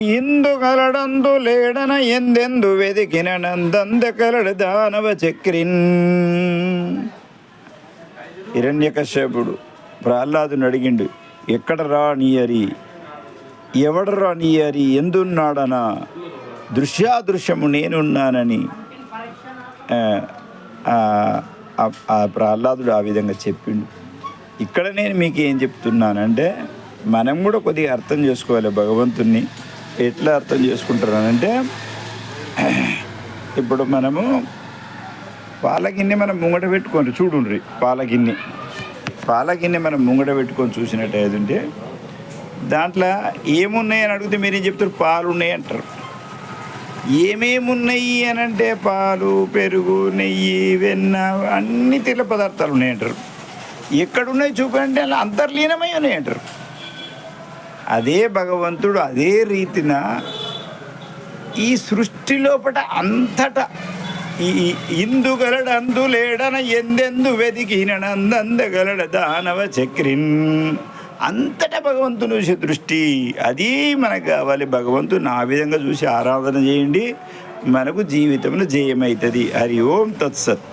ఇందు కలడందు లేడన ఎందెందు వెదికిన నందంద కలడు దానవ చక్రిన్. హిరణ్యకశ్యపుడు ప్రహ్లాదుని అడిగిండు, ఎక్కడ రా నీ హరి, ఎవడరా నీ హరి, ఎందున్నాడనా, దృశ్యాదృశ్యము నేనున్నానని ప్రహ్లాదుడు ఆ విధంగా చెప్పిండు. ఇక్కడ నేను మీకు ఏం చెప్తున్నానంటే, మనం కూడా కొద్దిగా అర్థం చేసుకోవాలి భగవంతుణ్ణి. ఎట్లా అర్థం చేసుకుంటారనంటే, ఇప్పుడు మనము పాలగిన్నె మనం ముంగట పెట్టుకొని చూడుండ్రి, పాలగిన్నె మనం ముంగట పెట్టుకొని చూసినట్టయితే దాంట్లో ఏమున్నాయని అడిగితే మీరేం చెప్తారు? పాలు ఉన్నాయి అంటారు. ఏమేమున్నాయి అని అంటే పాలు, పెరుగు, నెయ్యి, వెన్న, అన్ని తీర్ల పదార్థాలు ఉన్నాయంటారు. ఎక్కడున్నాయి చూపండి, అలా అంతర్లీనమై ఉన్నాయి అంటారు. అదే భగవంతుడు అదే రీతిన ఈ సృష్టి లోపల అంతటా ఈ ఇందుగలడు అందులేడన ఎందెందు వెదికినందందగలడ దానవ చక్రిన్. అంతటా భగవంతుని చూసే దృష్టి అది మనకు కావాలి. భగవంతుని ఆ విధంగా చూసి ఆరాధన చేయండి, మనకు జీవితంలో జయమవుతుంది. హరి ఓం తత్సత్.